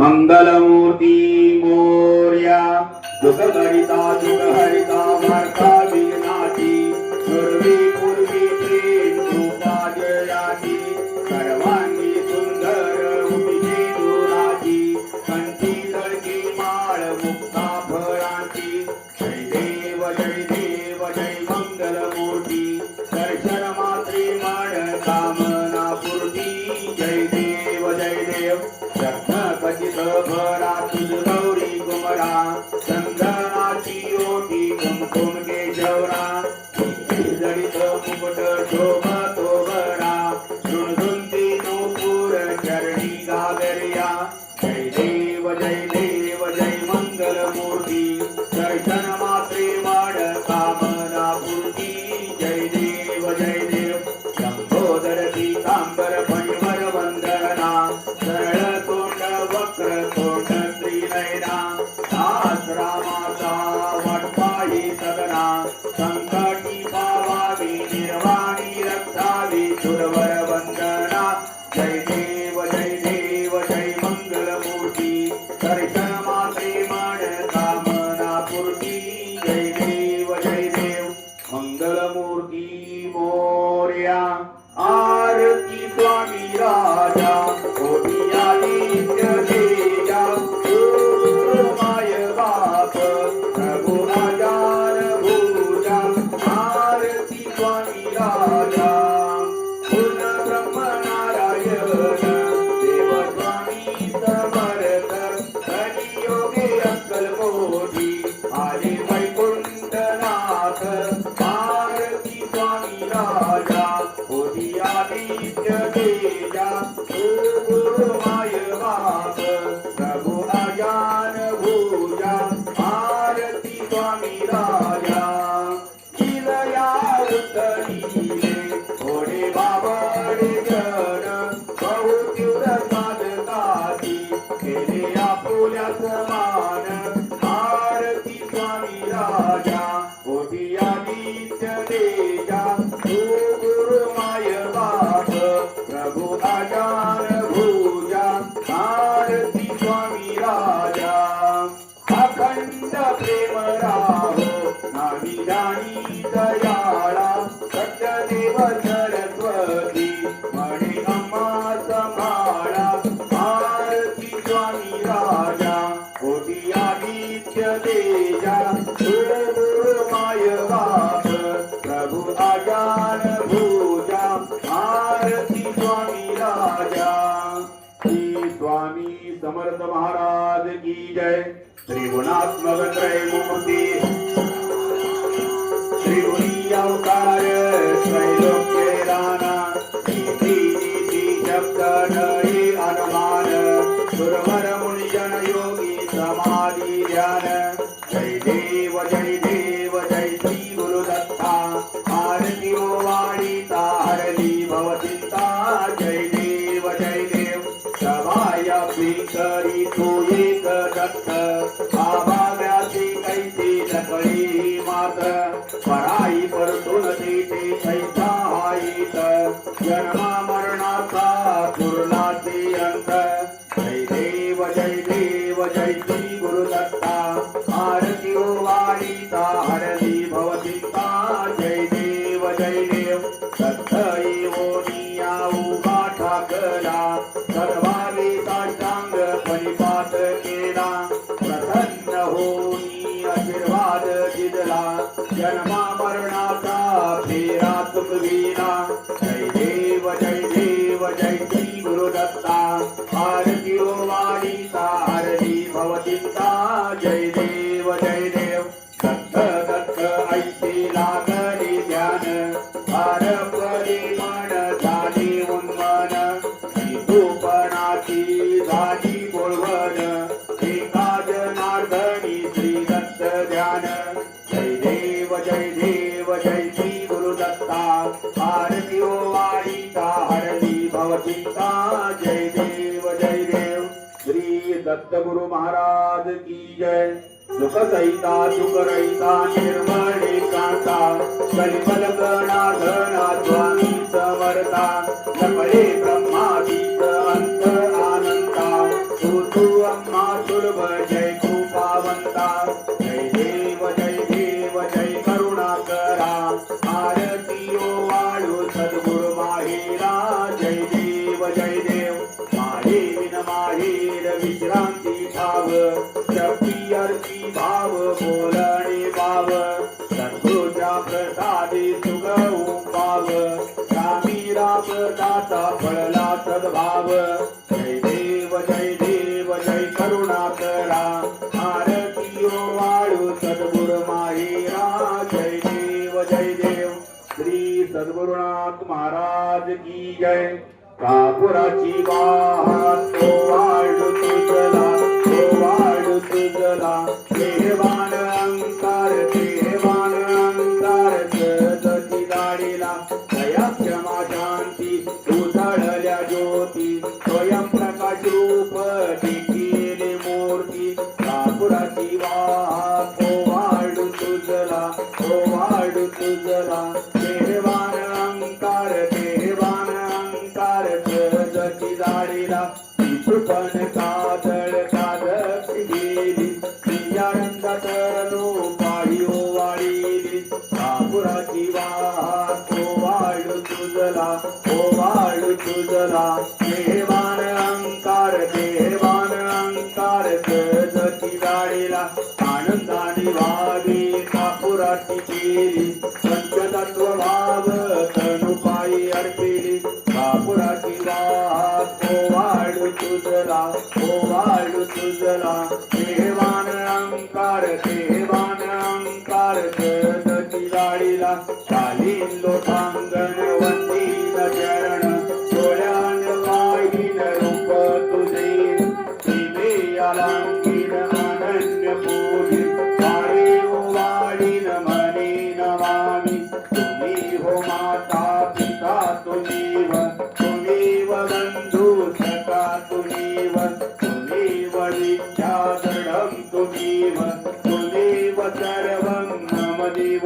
मंगलमूर्ती मोर्या दुःखहरिता दुःखहरिता वार्ता विघ्नाची पूर्वी पूर्वी प्रेम उपाजयाची सर्वांगी सुंदर उभिषे दुराची कंठी जळकी माळ मुक्ता फळांची जय देव जय मंगलमूर्ती दर्शन मात्रे मन कामना पूर्ती जय देव रत्नखचित भरा तुझ गौरी कुमरा चंदनाची ओटी कुमकुम केशवरा जडित मुकुट शोभतो बरा झुणझुणती नूपुर चरणी गागरिया जय देव जय मंगलमूर्ती दर्शन मात्रे मन कामना पूर्ती जय देव लंबोदर पीतांबर फणीवर वंदना सरळ तोंड वक्र तोंड त्रिनयना दास रामाचा वटपाही सदना संकटी पावावी निर्वाणी रक्षावी सुरवर वंदना जय देव जय मंगलमूर्ती दर्शन मात्रे मन कामना पूर्ती जय देव मंगलमूर्ती मोर्या आरती स्वामी राजा ओटिया नित्य तेजा माय बाप प्रभु आजार भूजा आरती स्वामी राजा पूर्ण ब्रह्म नारायण देव स्वामी समर्थ कलियोगे अक्कलकोटी आले वैकुंठनाथ आरती स्वामी राजा ओटिया नित्य तेजा माय बाप प्रभु आजान भूजा आरती स्वामी राजा किलया उत्तरीले थोडे बाबडे जन बहु तीव्र साधकाती केले आपुल्या समान आरती स्वामी राजा ओटिया नित्य तेजा माय बाप प्रभु आजान भूजा आरती स्वामी राजा अखंड प्रेम राहो नाही जाणी दयाळा सत्यदेव सरस्वती म्हणे अम्मा संभाळा आरती स्वामी राजा ओटिया नित्य तेजा माय बाप प्रभु आजान भूजा आरती स्वामी राजा श्री स्वामी समर्थ महाराज की जय श्री गुणात्मक त्रयमूर्ती श्री गुणी अवतार त्रैलोक्य राणा नीति शब्द नये अनुमान सुरवर मुनिजन योगी समाधि ध्यान जय देव जय श्री गुरुदत्ता आरती ओ वाणीता हरली भवचिंता जय देव सभाया करी तो एक दत्त आभाव्याची कैसी लकळी मात पराई परतून तेथे कैसा हाईत जन्मा मरणाचा पूर्णाचे अंत जय देव जय श्री गुरुदत्ता आरती ओ वाणीता हरली भवचिंता जय देव दत्त एवोनिया उभा ठाकला सर्वावे साष्टांग परिपात केला प्रसन्न होनी आशीर्वाद दिला जन्मा मरणाचा फेरा चुकविला जय देव जय श्री गुरुदत्ता आरती ओ वाणीता हरली भवचिंता जय देव दत्त ऐसे लागले ध्यान भारपरी मन झाले उन्मन नितूपणाची झाली बोलवण एका जनार्दनी श्री दत्त ध्यान जय देव जय श्री गुरुदत्ता आरती ओ वाणीता हरली भवचिंता जय देव श्री दत्त गुरु महाराज की जय सुख सहिता सुख रहिता निर्मळ एकांता कलिमल गणा धना स्वामी समर्था लपळे ब्रह्मादीच अंत आनंदा तू अम्मा सुलभ जय कृपावंता जय देव जय करुणाकरा आरती वाळू सद्गुरु माहेरा जय देव माहेर माहेर विश्रांती ठाव शक्ती अर्थी भाव बोलणे भाव सद्गुरूच्या प्रसादी सुगऊ पाव रामी राम दाता फळला सद्भाव जय देव जय करुणाकरा आरती वाळू सद्गुरु माहेरा जय देव श्री सद्गुरुनाथ महाराज की जय कापुराची वाहत तो वाळू तुझला देवान अंकार सदची गाडीला दया क्षमा शांती उजळल्या ज्योती स्वयं प्रकाश रूप देखील मूर्ती कापुराची वाहत तो वाळू तुझला देवान अंकार सदची गाडीला पण कादळ गेली आनंदात पाळी वाळीली कापुराची वाहत वाळू तुझला देवान अंकार सदची गाडीला आनंदाने वावी कापुराची केली पंचतत्व भाव तनुपायी अर्पिली कापुराची वाहत वाळू तुझला देवान अंकार सदची गाडीला चालीन लोटांगण वंदीन चरण डोळ्यान वाहीन रूप तुझे दिवे आलांगीन अनन्य पूजी वारे वाडीन मने नमामि तुम्ही हो माता पिता तुम्हीव बंधू सखा तुम्हीव विद्या दृढं तुम्हीव सर्वं मम देव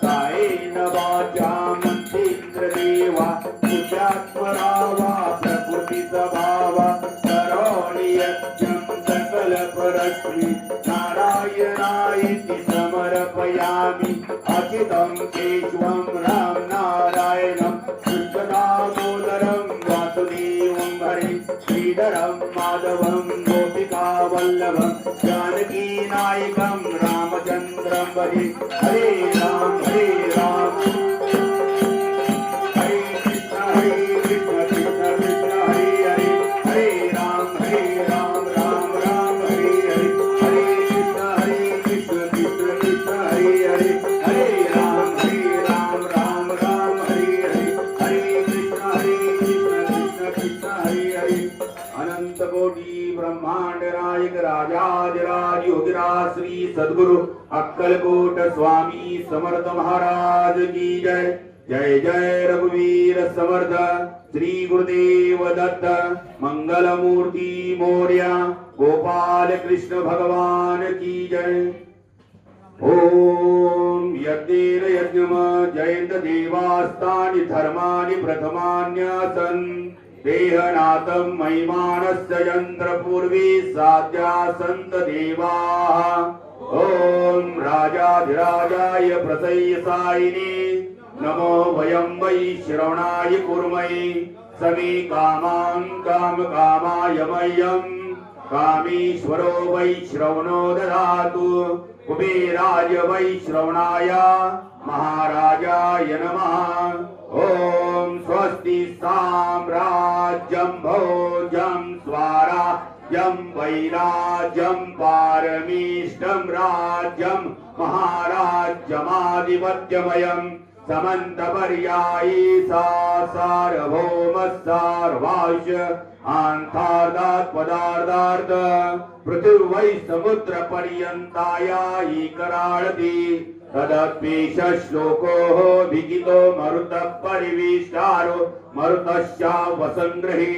कायेन वाचा मन्त्रेन्द्रदेवा तुझ्यात्मरावा प्रकृतिस्वभावा करोमि यज्ञं सकलपरस्मै नारायणायेति समर्पयामि अचितं केशवं राम नारायणं कृष्णदामोदरं वासुदेवं हरे श्रीधरं माधवं गोपिकावल्लभं जानकीनायकं रामचन्द्रं भजे हरे राम हरे कृष्ण कृष्ण हरे हरे हरे राम राम हरे हरे हरे कृष्ण कृष्ण हरे हरे हरे राम राम हरे हरे कृष्ण कृष्ण हरे अनंत कोटी ब्रह्मांड नायक राजाधिराज योगिराज श्री सद्गुरु अक्कलकोट स्वामी समर्थ महाराज की जय जय जय रघुवीर समर्थ श्री गुरुदेव दत्त मंगल मूर्ति मोर्या गोपाल कृष्ण भगवान की जय ओम यज्ञेन यज्ञम जयन्त देवास्तानि धर्माणि प्रथमान्यासन् देहनाथं महिमानस्य यन्त्रपूर्वे साध्या सन्त देवाः ओम राजाधिराजाय प्रसय्यसायिने नमो वयं वै श्रवणाय कुर्महे समे कामान् कामकामाय मह्यं कामेश्वरो वै श्रवणो ददातु कुबेराय वै श्रवणाय महाराजाय नमः ओम स्वस्ति साम्राज्यं भोजं स्वराज्यं वैराज्यं पारमेष्टं राज्यं महाराज्यमाधिपत्यमयं समन्तपर्यायी सा सार्वभौमस्सार्वांश आन्तार्दात् पदार्धार्थ पृथिवै समुद्रपर्यन्ताया एकराळति तदप्येष श्लोको विगितो मरुतः परिवेष्टारो मरुतश्चा वसङ्ग्रहे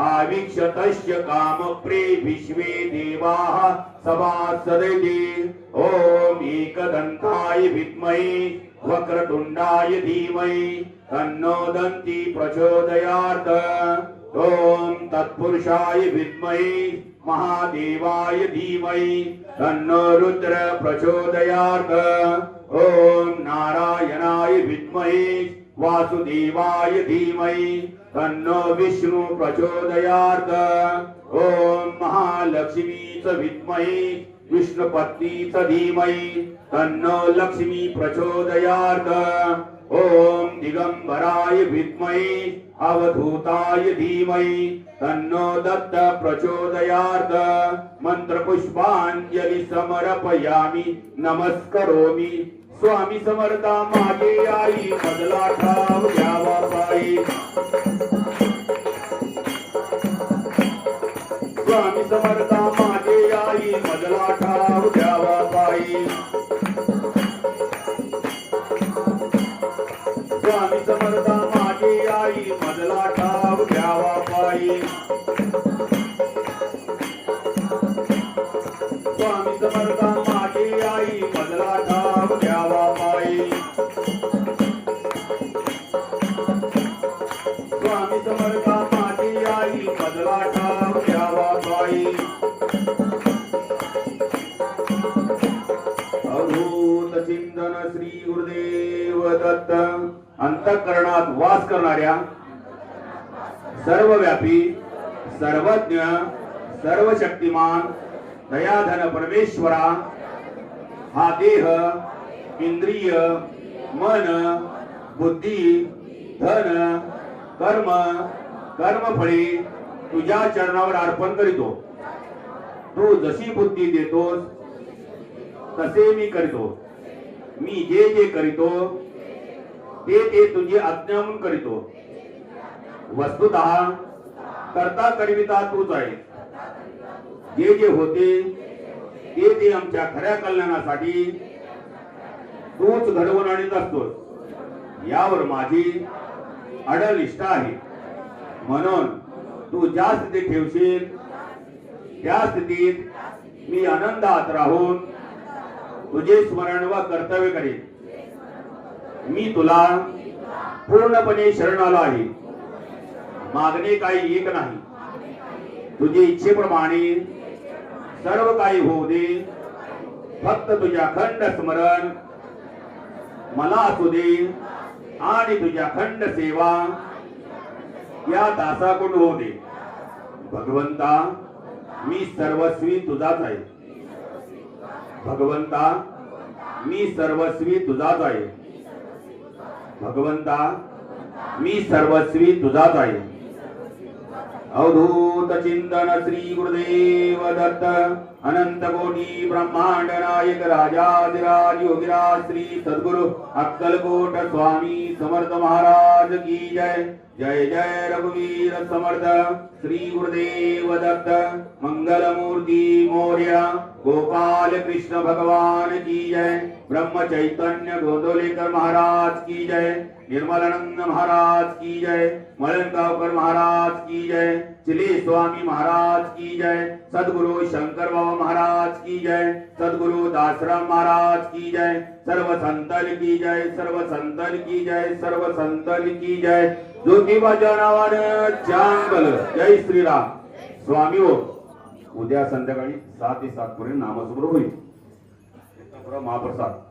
आवीक्षतस्य कामप्रे विश्वे देवाः सभासदे ॐ एकदन्ताय विद्महे वक्रतुण्डाय धीमहि तन्नो दन्ति प्रचोदयात् ओम तत्पुरुषाय विद्महे महादेवाय धीमहि तन्नो रुद्र प्रचोदयात्। ओम नारायणाय विद्महे वासुदेवाय धीमहि तन्नो विष्णु प्रचोदयात्। ओम महालक्ष्मी च विद्महे विष्णुपत्नी च धीमहि तन्नो लक्ष्मी प्रचोदयात्। ओम दिगंबराय विद्महे अवधूताय धीमहि तन्नो दत्त प्रचोदयात्। मंत्र पुष्पांजलि समर्पयामि नमस्करोमि। स्वामी समर्था मागे आई मजला ठाव घ्यावा पायी। स्वामी समर्था मागे आई मजला ठाव घ्यावा पायी। स्वामी समर्था मागे आई मजला ठाव घ्यावा पायी। स्वामी समर्था मागे आई मजला ठाव घ्यावा पायी। स्वामी समर्था मागे आई मजला ठाव घ्यावा पायी। अभूत चिंतन श्री गुरुदेव दत्त। अंतःकरणात वास करणाऱ्या सर्वव्यापी सर्वज्ञ सर्वशक्तिमान दयाधन परमेश्वरा हा देह इंद्रिय मन बुद्धी धन कर्म कर्मफळे तुझ्या चरणावर अर्पण करीतो। तू जशी बुद्धी देतोस तसे मी करीतो। मी जे जे करीतो ते तुझी आज्ञा म्हणून करीतो। वस्तुतः करता करविता तूच आहे। जे जे होते ते आमच्या खऱ्या कल्याणासाठी तूच घडवून आणत असतोस। यावर माझी अडल निष्ठा आहे। म्हणून तू ज्या स्थितीत ठेवशील त्या स्थितीत मी आनंदात राहून तुझे स्मरण व कर्तव्य करेन। मी तुला पूर्णपणे शरण आलो आहे। मागणे काही एक नाही। तुझे इच्छेप्रमाणे सर्व काही होऊ दे। फक्त तुझ्या खंड स्मरण मला असू दे आणि तुझ्या खंड सेवा या दासाकडून होऊ दे। भगवंता मी सर्वस्वी तुझाच आहे। भगवंता मी सर्वस्वी तुझाच आहे। भगवंता मी सर्वस्वी तुझाच आहे। अवधूत चिंतन श्री गुरुदेव दत्त। अनंत कोटी ब्रह्मांड नायक राजाधिराज योगीराज श्री सद्गुरु अक्कलकोट स्वामी समर्थ महाराज की जय। जय जय रघुवीर समर्थ श्री गुरुदेव दत्त। मंगल मूर्ति मौर्य गोपाल कृष्ण भगवान की जय। ब्रह्म चैतन्य गोंदवलेकर महाराज की जय। निर्मलानंद महाराज की जय। मळंगावकर महाराज की जय। चिले स्वामी महाराज की जय। सद्गुरु शंकर बाबा महाराज की जय। सद्गुरु दासराम महाराज की जय। सर्व संतन की जय। सर्व संतन की जय। सर्व संतन की जय। ज्योतिबाच्या नावानं चांगल जय श्रीराम। स्वामी हो उद्या संध्याकाळी 7 ते 7 पर्यंत नामस्मरण होईल। महाप्रसाद